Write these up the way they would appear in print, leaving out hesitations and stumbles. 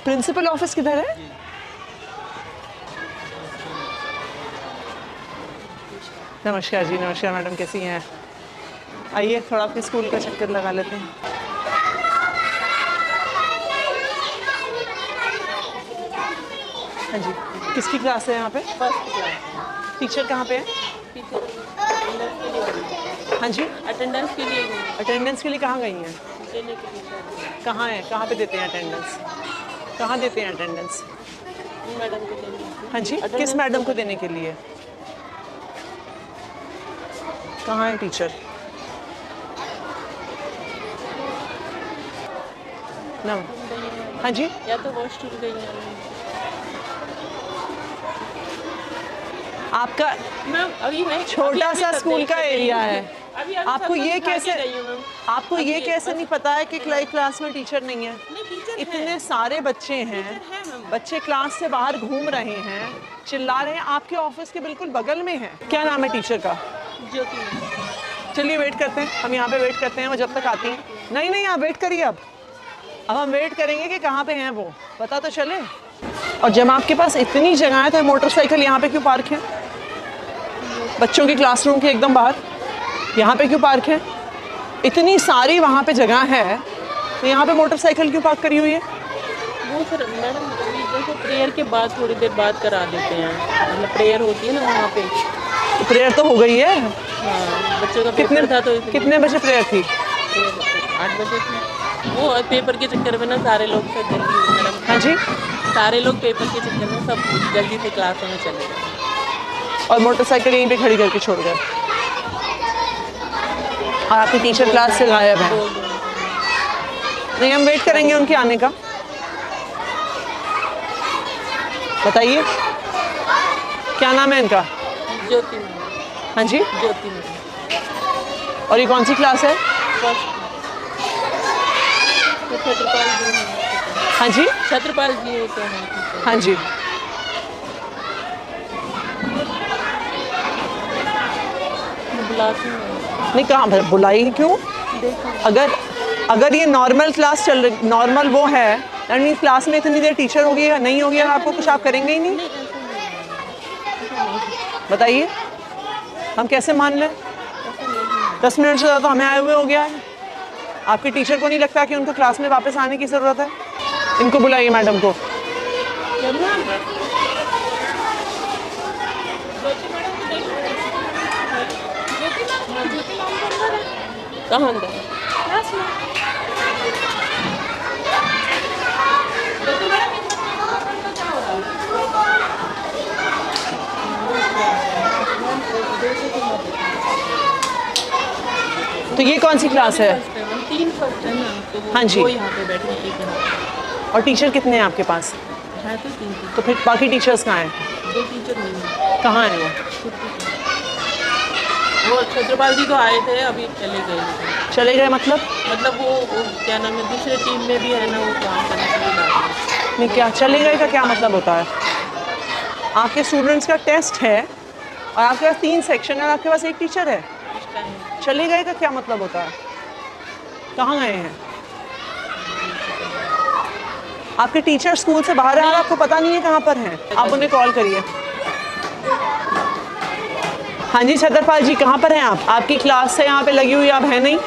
Principal office किधर है? नमस्कार जी, नमस्कार मैडम, कैसी हैं? आइए थोड़ा आपके स्कूल का चक्कर लगा लेते हैं। हाँ जी, किसकी क्लास है यहाँ पे? First class. टीचर कहाँ पे है? हाँ जी, अटेंडेंस के लिए गई। अटेंडेंस के लिए कहाँ गई हैं? देने के लिए कहाँ है, कहाँ पे देते हैं अटेंडेंस? कहाँ देते हैं अटेंडेंस? मैडम को देने। हाँ जी, किस मैडम को देने के लिए? कहाँ है टीचर? ना, हाँ जी, या तो हॉस्टल गई हैं। आपका मैम अभी मैं छोटा सा स्कूल का एरिया है, अभी आपको ये कैसे, मैम आपको ये कैसे नहीं पता है कि क्लास में टीचर नहीं है? नहीं टीचर इतने सारे बच्चे हैं, है मैम। बच्चे क्लास से बाहर घूम रहे हैं, चिल्ला रहे हैं, आपके ऑफिस के बिल्कुल बगल में है। क्या नाम है टीचर का? ज्योति मैम। चलिए वेट करते हैं, हम यहाँ पे वेट करते हैं, वो जब तक आती हैं। नहीं नहीं, आप वेट करिए। अब हम वेट करेंगे कि कहाँ पे हैं वो, पता तो चले। और जब आपके पास इतनी जगह है तो मोटरसाइकिल यहाँ पे क्यों पार्क है? बच्चों की क्लासरूम के एकदम बाहर यहाँ पे क्यों पार्क है? इतनी सारी वहाँ पे जगह है तो यहाँ पे मोटरसाइकिल क्यों पार्क करी हुई है? वो सर मैडम जैसे प्रेयर के बाद थोड़ी देर बाद करा देते हैं, मतलब प्रेयर होती है ना वहाँ पे। प्रेयर तो हो गई है। हाँ, बच्चों का कितने पेपर था तो इसलिए कितने बजे प्रेयर थी? 8 बजे थी। वो पेपर के चक्कर में ना सारे लोग सब जल्दी मैडम। हाँ जी, सारे लोग पेपर के चक्कर में सब जल्दी से क्लासों में चले गए और मोटरसाइकिल यहीं पे खड़ी करके छोड़ गए और आपकी टीचर क्लास से गायब है। बोल दो। नहीं, हम वेट करेंगे उनके आने का। बताइए क्या नाम है इनका? ज्योति मैम। हाँ जी, ज्योति मैम। और ये कौन सी क्लास है? फर्स्ट। तो छत्रपाल जी हैं। हाँ जी, छत्रपाल जी होते हैं। हाँ जी, बुलाती हूँ। नहीं कहाँ बुलाई क्यों? अगर ये नॉर्मल क्लास चल रही, नॉर्मल वो है, यानी क्लास में इतनी देर टीचर होगी या नहीं होगी, आपको कुछ आप करेंगे ही नहीं? बताइए हम कैसे मान लें? 10 मिनट से ज़्यादा तो हमें आए हुए हो गया है। आपके टीचर को नहीं लगता कि उनको क्लास में वापस आने की ज़रूरत है? इनको बुलाइए मैडम को। कहाँ अंदर? तो ये कौन सी क्लास है? 3 फर्स्ट है ना, तो वो हाँ जी। वो यहाँ पे बैठे हैं, एक यहाँ और टीचर कितने हैं आपके पास? है तो 3 तो फिर बाकी टीचर्स कहाँ हैं? 2 टीचर नहीं है। कहाँ हैं वो? वो छत्रपाल जी तो आए थे, अभी चले गए। चले गए मतलब? मतलब वो क्या नाम है, दूसरे टीम में भी है ना, वो काम करने के लिए जाते हैं। नहीं, क्या चले गए का क्या मतलब होता है? आपके स्टूडेंट्स का टेस्ट है और आपके पास 3 सेक्शन है और आपके पास एक टीचर है। इस टाइम चले गए का क्या मतलब होता है? कहाँ गए हैं? आपके टीचर स्कूल से बाहर हैं और आपको पता नहीं है कहाँ पर हैं। आप उन्हें कॉल करिए। हाँ जी छतरपाल जी, कहाँ पर हैं आप? आपकी क्लास से यहाँ पे लगी हुई, आप हैं नहीं?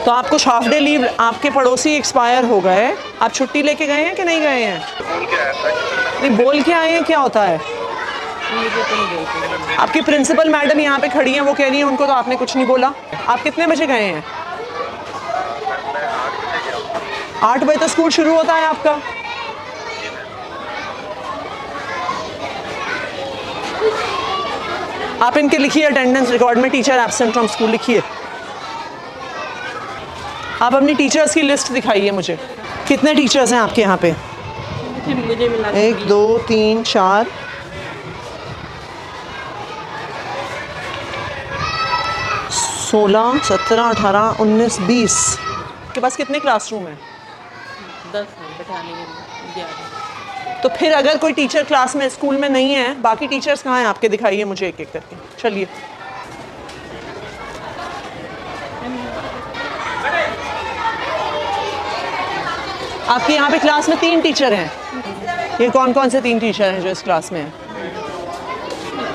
तो आप कुछ हाफ डे लीव, आपके पड़ोसी एक्सपायर हो गए, आप छुट्टी लेके गए हैं कि नहीं गए हैं? नहीं, बोल के आए हैं, क्या होता है? मुझे तो नहीं बोलते। आपकी प्रिंसिपल मैडम यहाँ पे खड़ी हैं, वो कह रही हैं उनको तो आपने कुछ नहीं बोला। आप कितने बजे गए हैं? 8 बजे तो स्कूल शुरू होता है आपका। आप इनके लिखिए अटेंडेंस रिकॉर्ड में टीचर एब्सेंट फ्रॉम स्कूल लिखिए। आप अपनी टीचर्स की लिस्ट दिखाइए मुझे। कितने टीचर्स हैं आपके यहाँ पे? मुझे मिला 1 2 3 4 16 17 18 19 20। के पास कितने क्लासरूम हैं? 10 बैठाने के लिए। तो फिर अगर कोई टीचर क्लास में स्कूल में नहीं है, बाकी टीचर्स कहाँ हैं आपके? दिखाइए मुझे एक एक करके। चलिए आपके यहाँ पे क्लास में 3 टीचर हैं। ये कौन कौन से 3 टीचर हैं जो इस क्लास में हैं?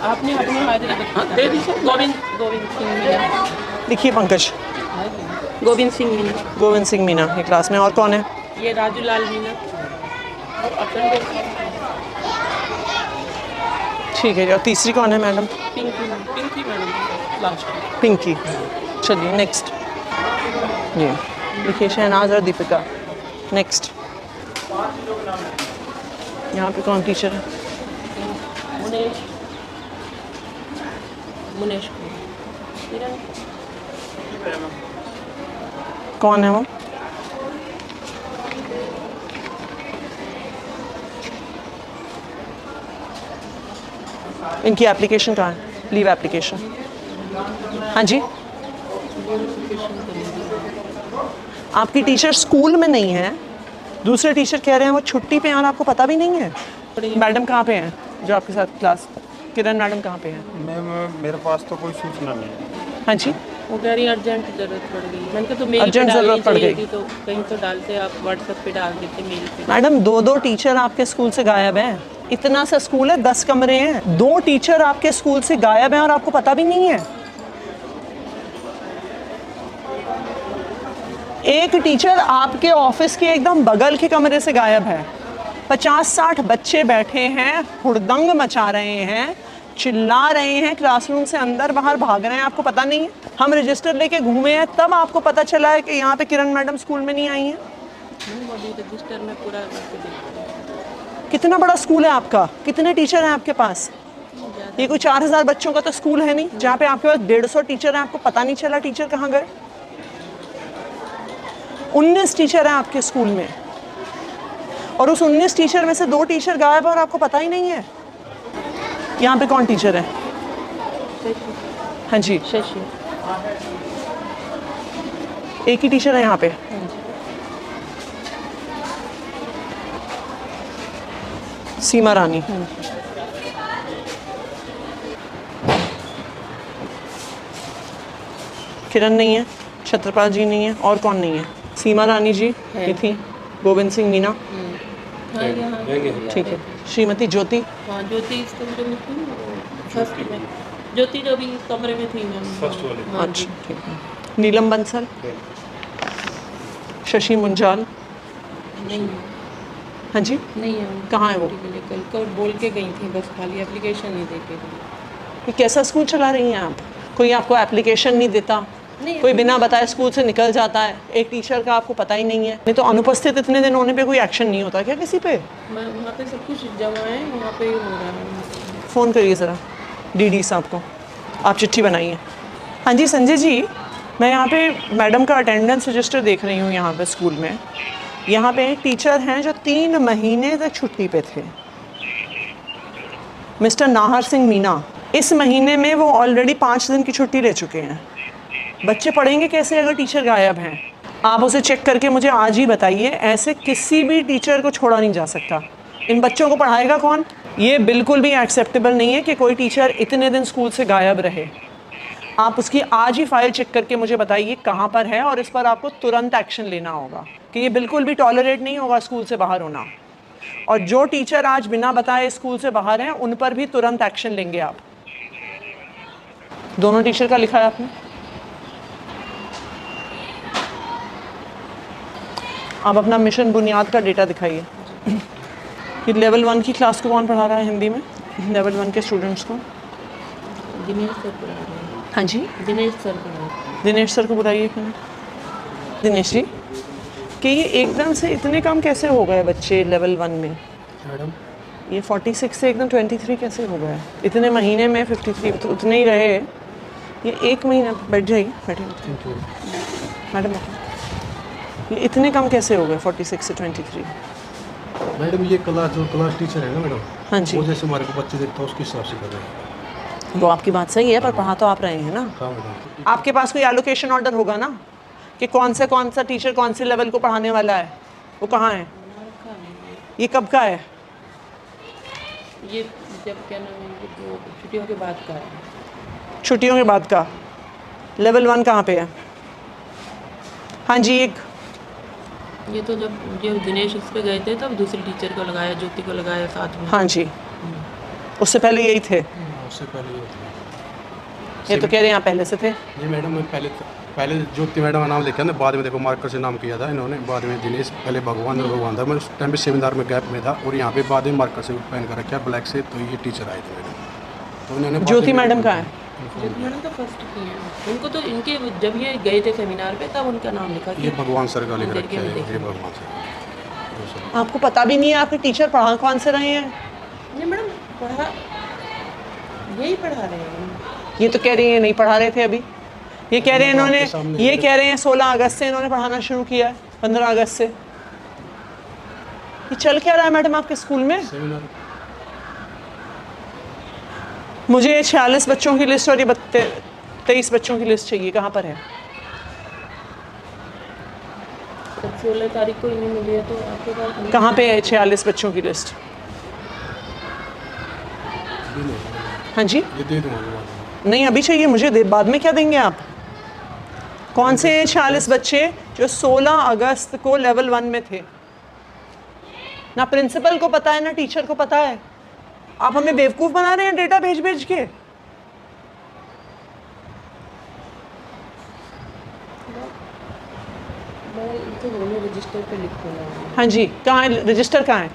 आपने अपनी हाजिरी दे दी सर। गोविंद सिंह मीना। लिखिए पंकज। गोविंद सिंह मीना। गोविंद सिंह मीना ये क्लास में। और कौन है? ये राजू लाल मीना। और अपन ठीक है। और तीसरी कौन है madam? Pinky madam last. Pinky. चलिए नेक्स्ट। जी लिखिए शहनाज और दीपिका। नेक्स्ट। यहाँ पे कौन टीचर है? मुनेश कौन है वो? इनकी एप्लीकेशन कहाँ है? Leave application. हाँ जी। आपकी टीचर स्कूल में नहीं है, दूसरे टीचर कह रहे हैं वो छुट्टी पे हैं और आपको पता भी नहीं है। मैडम कहाँ पे हैं जो आपके साथ क्लास? किरण मैडम कहाँ पे हैं? मैम मेरे पास तो कोई सूचना नहीं है। हाँ जी। वो कह रही अर्जेंट ज़रूरत पड़ गई। मैंने कहा तो मेल पे अर्जेंट डालनी ज़रूरत पड़ चाहिए गई। थी, तो कहीं तो डालते आप व्हाट्सएप पे डाल देते मेल पे। मैडम 2 टीचर आपके स्कूल से गायब हैं। इतना सा स्कूल है, 10 कमरे हैं, 2 टीचर आपके स्कूल से गायब हैं और आपको पता भी नहीं है। एक टीचर आपके ऑफिस के एकदम बगल के कमरे से गायब है। 50-60 बच्चे बैठे हैं, हुड़दंग मचा रहे हैं, चिल्ला रहे हैं, क्लासरूम से अंदर बाहर भाग रहे हैं, आपको पता नहीं है। हम रजिस्टर लेके घूमे हैं, तब आपको पता चला है कि यहाँ पे किरण मैडम स्कूल में नहीं आई हैं। रजिस्टर में पूरा करके देखते। कितना बड़ा स्कूल है आपका? कितने टीचर हैं आपके पास? ये कोई 4000 बच्चों का तो स्कूल है नहीं जहाँ पे आपके पास 150 टीचर हैं, आपको पता नहीं चला टीचर कहाँ गए। 19 टीचर हैं आपके स्कूल में और उस 19 टीचर में से 2 टीचर गायब और आपको पता ही नहीं है। यहाँ पे कौन टीचर है? हाँ जी। शशि। एक ही टीचर है यहाँ पे। सीमा रानी। किरण नहीं है, छत्रपाल जी नहीं है, और कौन नहीं है? सीमा रानी जी ये थी, गोविंद सिंह मीना। हाँ यहाँ ठीक है। श्रीमती ज्योति। हाँ ज्योति इस कमरे में थी, फर्स्ट में। ज्योति जो भी इस कमरे में थी मैम, फर्स्ट वाली। हाँ जी। अच्छा ठीक है। नीलम बंसल। शशि मुंजाल। नहीं हाँ जी। नहीं है। कहाँ है वो? कल बोल के गई थी, बस खाली एप्लीकेशन नहीं दे के गई। ये कैसा स्कूल चला रही हैं आप? कोई आपको एप्लीकेशन नहीं देता, कोई बिना बताए स्कूल से निकल जाता है, एक टीचर का आपको पता ही नहीं है। नहीं तो अनुपस्थित इतने दिन होने पे कोई एक्शन नहीं होता क्या किसी पे? वहाँ पे सब कुछ जमा है, वहाँ पे हो रहा है। फ़ोन करिए ज़रा डीडी साहब को, आप चिट्ठी बनाइए। हाँ जी संजय जी, मैं यहाँ पे मैडम का अटेंडेंस रजिस्टर देख रही हूँ यहाँ पे स्कूल में। यहाँ पे एक टीचर हैं जो 3 महीने तक छुट्टी पे थे, मिस्टर नाहर सिंह मीना। इस महीने में वो ऑलरेडी 5 दिन की छुट्टी ले चुके हैं। बच्चे पढ़ेंगे कैसे अगर टीचर गायब हैं? आप उसे चेक करके मुझे आज ही बताइए। ऐसे किसी भी टीचर को छोड़ा नहीं जा सकता। इन बच्चों को पढ़ाएगा कौन? ये बिल्कुल भी एक्सेप्टेबल नहीं है कि कोई टीचर इतने दिन स्कूल से गायब रहे। आप उसकी आज ही फाइल चेक करके मुझे बताइए कहाँ पर है, और इस पर आपको तुरंत एक्शन लेना होगा कि ये बिल्कुल भी टॉलरेट नहीं होगा स्कूल से बाहर होना। और जो टीचर आज बिना बताए स्कूल से बाहर हैं उन पर भी तुरंत एक्शन लेंगे आप। दोनों टीचर का लिखा है आपने? आप अपना मिशन बुनियाद का डेटा दिखाइए। ये लेवल 1 की क्लास को कौन पढ़ा रहा है हिंदी में? लेवल 1 के स्टूडेंट्स को दिनेश सर पढ़ा रहे हैं। हाँ जी दिनेश सर पढ़ा रहे हैं। दिनेश सर को बुलाइए। दिनेश जी, कि ये एकदम से इतने कम कैसे हो गए बच्चे लेवल 1 में? मैडम ये 46 से एकदम 23 कैसे हो गए? इतने महीने में 53 तो उतने ही रहे। ये 1 महीना बैठ जाइए, बैठिए मैडम। ये इतने कम कैसे हो गए 46 से 23? मैडम ये क्लास टीचर है ना मैडम, हाँ जी। वो जैसे हमारे को बच्चे देखते हैं उसके हिसाब से कर रहे हैं। वो आपकी बात सही है, पर पढ़ा तो आप रहे हैं ना। हाँ मैडम। आपके पास कोई एलोकेशन ऑर्डर होगा ना कि कौन सा टीचर कौन से लेवल को पढ़ाने वाला है? वो कहाँ है? ये कब का है? ये जब क्या नाम है, वो छुट्टियों के बाद का है। छुट्टियों के बाद का। लेवल 1 कहाँ पे है? हाँ जी, एक ये तो जब दिनेश उस पे गए थे तब दूसरी टीचर को लगाया, ज्योति को लगाया साथ में। हाँ जी, उससे पहले यही थे। उससे पहले ये थे। ये तो कह रहे हैं यहाँ पहले से थे। नहीं मैडम, मैं पहले ज्योति मैडम का नाम लिखा था, बाद में देखो मार्कर से नाम किया था इन्होंने, बाद में दिनेश, पहले भगवान था। मैं उस टाइम पे सेमिनार में गैप में था और यहाँ पे बाद में मार्कर से पेन कर रखा ब्लैक से, तो ये टीचर आए थे मैडम, तो उन्होंने ज्योति मैडम कहाँ है? ज्योति मैडम तो फर्स्ट की है, उनको तो इनके जब ये गए थे सेमिनार पे तब उनका नाम लिखा ये था। भगवान सर का लिख रखा है, ये भगवान सर। आपको पता भी नहीं है आपके टीचर पढ़ा कौन से रहे हैं? नहीं मैडम, पढ़ा यही पढ़ा रहे हैं। ये तो कह रही है नहीं पढ़ा रहे थे अभी। ये कह रहे हैं इन्होंने, ये कह रहे हैं 16 अगस्त से इन्होंने पढ़ाना शुरू किया है, 15 अगस्त से। ये चल क्या रहा है मैडम आपके स्कूल में? सेमिनार मुझे 46 बच्चों की लिस्ट और ये 23 बच्चों की लिस्ट चाहिए, कहाँ पर है? तब 16 तारीख को इन्हें मिली है तो आपके पास कहाँ पे है 46 बच्चों की लिस्ट? हाँ जी, ये दे दूँगा बाद में। नहीं अभी चाहिए मुझे, बाद में क्या देंगे आप? कौन से 46 बच्चे जो 16 अगस्त को लेवल 1 में थे? ना प्रिंसिपल को पता है ना टीचर को पता है। आप हमें बेवकूफ़ बना रहे हैं डेटा भेज भेज के। रजिस्टर पे लिख दूंगा। हाँ जी, कहाँ है रजिस्टर, कहाँ है?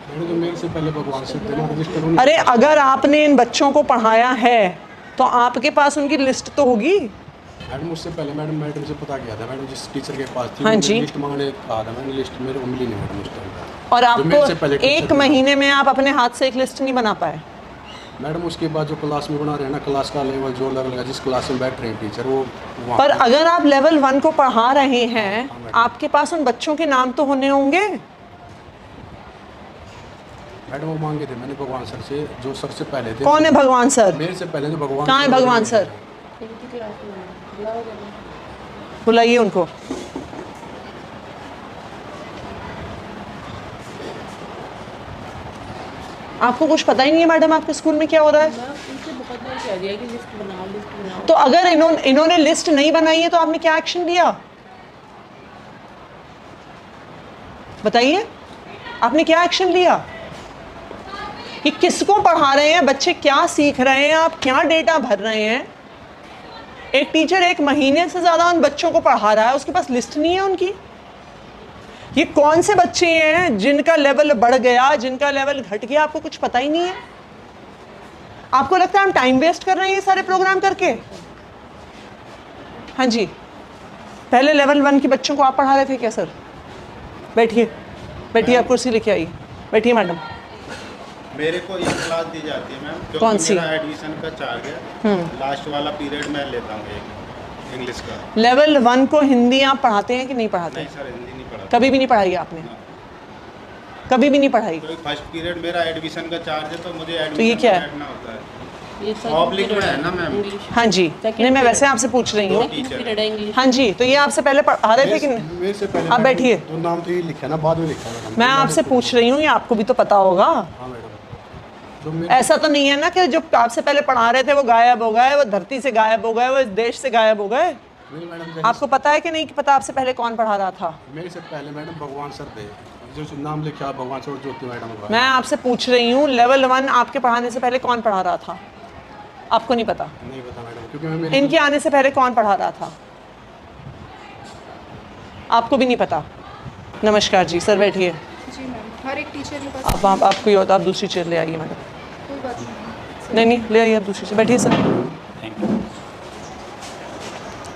मैंने तो मेरे से पहले भगवान से थे ना रजिस्टर उन्हें। अरे अगर आपने इन बच्चों को पढ़ाया है तो आपके पास उनकी लिस्ट तो होगी। मैडम उससे पहले मैडम से पता किया था, मैडम जिस टीचर के पास थी हाँ मैंने जी। लिस्ट मांगने कहा था, मैंने लिस्ट मेरे को मिली नहीं मैडम उस टाइम पर। और जो मेरे से आपको पहले टीचर एक थे। महीने में आप अपने हाथ से एक लिस्ट नहीं बना पाए? मैडम उसके बाद जो क्लास में बना रहे हैं ना, क्लास का लेवल जो लेवल है, जिस क्लास में बैठ रहे हैं टीचर वो वहाँ पर पे- अगर आप लेवल 1 को पढ़ा रहे हैं, आपके पास उन बच्चों के नाम तो होने होंगे। मैडम वो मांगे थे मैंने भगवान सर से, जो सर से पहले थे। कौन है भगवान सर? मेरे से पहले जो भगवान कहाँ है सर भगवान थे। सर? इनकी क्लास में बुलाओ जरा। बुलाइए उनको। आपको कुछ पता ही नहीं है मैडम आपके स्कूल में क्या हो रहा है? मैं उनसे बहुत बार कह दिया कि लिस्ट बनाओ। तो अगर इन्होंने लिस्ट नहीं बनाई है तो आपने क्या एक्शन लिया? बताइए, आपने क्या एक्शन लिया? कि किसको पढ़ा रहे हैं, बच्चे क्या सीख रहे हैं, आप क्या डेटा भर रहे हैं? एक टीचर 1 महीने से ज़्यादा उन बच्चों को पढ़ा रहा है, उसके पास लिस्ट नहीं है उनकी। ये कौन से बच्चे हैं जिनका लेवल बढ़ गया, जिनका लेवल घट गया, आपको कुछ पता ही नहीं है? आपको लगता है हम टाइम वेस्ट कर रहे हैं ये सारे प्रोग्राम करके? हाँ जी, पहले लेवल 1 के बच्चों को आप पढ़ा रहे थे क्या सर? बैठिए बैठिए, आप कुर्सी लेके आइए, बैठिए मैडम। मेरे को ये क्लास दी जाती है मैम, क्योंकि कौन सी? मेरा एडमिशन का चार्ज है। लास्ट वाला पीरियड मैं लेता हूँ एक इंग्लिश का। लेवल 1 को हिंदी आप पढ़ाते हैं कि नहीं पढ़ाते? नहीं सर, हिंदी नहीं पढ़ा। कभी भी नहीं पढ़ाई आपने? कभी भी नहीं पढ़ाई? तो फर्स्ट पीरियड मेरा एडमिशन का चार्ज है, तो मुझे तो ये एडमिशन क्या में है? बैठना होता है। ये पब्लिक में है ना मैम? इंग्लिश हाँ जी, नहीं मैं वैसे आपसे पूछ रही हूँ। पीरियड है इंग्लिश। हाँ जी, तो ये आपसे पहले पढ़ा रहे थे कि नहीं? मेरे से पहले आप मैडम, बैठिए। तो नाम तो ये लिखा है ना, बाद में लिखा है मैडम। मैं आपसे पूछ रही हूँ, ये आपको भी तो पता होगा। हाँ मैडम, जो मेरे ऐसा तो नहीं है ना कि जो आपसे पहले पढ़ा रहे थे वो गायब हो गए, वो धरती से गायब हो गए, वो इस देश से गायब हो गए। नहीं मैडम, आपको पता है कि नहीं कि पता आपसे पहले कौन पढ़ा रहा था? मेरे से पहले मैडम भगवान सर थे, जो नाम लिखा भगवान सर और ज्योति मैडम का। मैं आपसे पूछ रही हूँ, लेवल 1 आपके पढ़ाने से पहले कौन पढ़ा रहा था? आपको नहीं पता? नहीं पता मैडम, क्योंकि मैं मेरे इनके आने से पहले कौन पढ़ा रहा था? आपको भी नहीं पता? नमस्कार जी, सर बैठिए। जी मैम, हर एक टीचर के पास आप कोई और, आप दूसरी चेयर ले आइए मैडम। कोई बात नहीं। नहीं ले आइए आप दूसरी चेयर, बैठिए सर।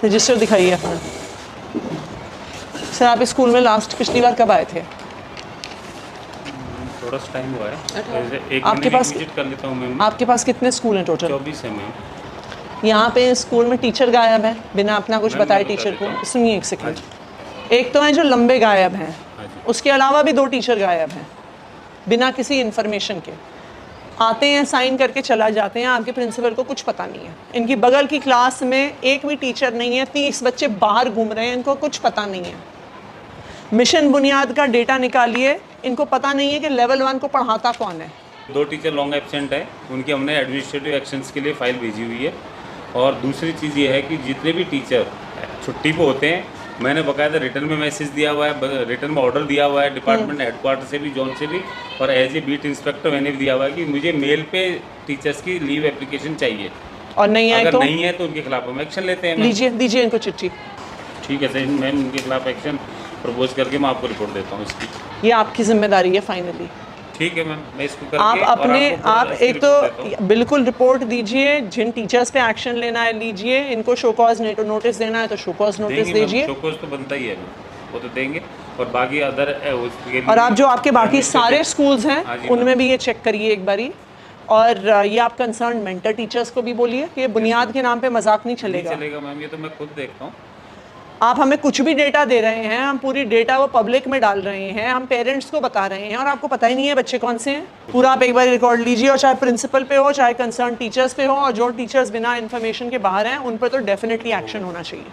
रजिस्टर दिखाइए अपना। सर आप इस स्कूल में लास्ट पिछली बार कब आए थे? थोड़ा सा टाइम हुआ है, जैसे एक आपके मिनट पास- विजिट कर लेता हूँ मैम। आपके पास कितने स्कूल हैं टोटल? 24 है मैम। यहाँ पे स्कूल में टीचर गायब है बिना अपना कुछ मैं बताए बता टीचर देता को। हूँ। सुनिए एक सेकंड। एक तो है जो लंबे गायब हैं, हाँ जी। उसके अलावा भी 2 टीचर गायब हैं बिना किसी इन्फॉर्मेशन के। आते हैं, साइन करके चला जाते हैं, आपके प्रिंसिपल को कुछ पता नहीं है। इनकी बगल की क्लास में एक भी टीचर नहीं है, 30 बच्चे बाहर घूम रहे हैं, इनको कुछ पता नहीं है। मिशन बुनियाद का डेटा निकालिए, इनको पता नहीं है कि लेवल 1 को पढ़ाता कौन है। 2 टीचर लॉन्ग एब्सेंट है, उनकी हमने एडमिनिस्ट्रेटिव एक्शंस के लिए फ़ाइल भेजी हुई है। और दूसरी चीज़ ये है कि जितने भी टीचर छुट्टी पे होते हैं मैंने बकायदा रिटर्न में मैसेज दिया हुआ है, रिटर्न में ऑर्डर दिया हुआ है डिपार्टमेंट हेडक्वार्टर से भी, जोन से भी, और एज ए बीट इंस्पेक्टर मैंने भी दिया हुआ है कि मुझे मेल पे टीचर्स की लीव एप्लीकेशन चाहिए। और नहीं आए अगर तो नहीं है तो उनके खिलाफ हम एक्शन लेते हैं। लीजिए, दीजिए इनको चिट्ठी। ठीक है सर, मैं उनके खिलाफ एक्शन प्रपोज करके मैं आपको रिपोर्ट देता हूँ इसकी। ये आपकी जिम्मेदारी है फाइनली। ठीक है मैम, मैं इसको करके आप और अपने आपको आप इसकी एक रिपोर्ट देता हूँ। तो बिल्कुल रिपोर्ट दीजिए, जिन टीचर्स पे एक्शन लेना है लीजिए, इनको शो कॉज नोटिस देना है तो शो कॉज नोटिस देंगे मैम, दीजिए। शोकॉज तो बनता ही है, वो तो देंगे। और बाकी अदर उसके लिए और आप जो आपके बाकी सारे administrative- स्कूल्स हैं हाँ जी, उनमें भी ये चेक करिए एक बारी। और ये आप कंसर्न मेंटर टीचर्स को भी बोलिए कि ये बुनियाद के नाम पे मजाक नहीं नहीं चलेगा। चलेगा मैम, ये तो मैं खुद देखता हूँ। आप हमें कुछ भी डेटा दे रहे हैं, हम पूरी डेटा वो पब्लिक में डाल रहे हैं, हम पेरेंट्स को बता रहे हैं और आपको पता ही नहीं है बच्चे कौन से हैं। पूरा आप एक बार रिकॉर्ड लीजिए, और चाहे प्रिंसिपल पे हो चाहे कंसर्न टीचर्स पे हो, और जो टीचर्स बिना इन्फॉर्मेशन के बाहर हैं उन पर तो डेफिनेटली एक्शन होना चाहिए।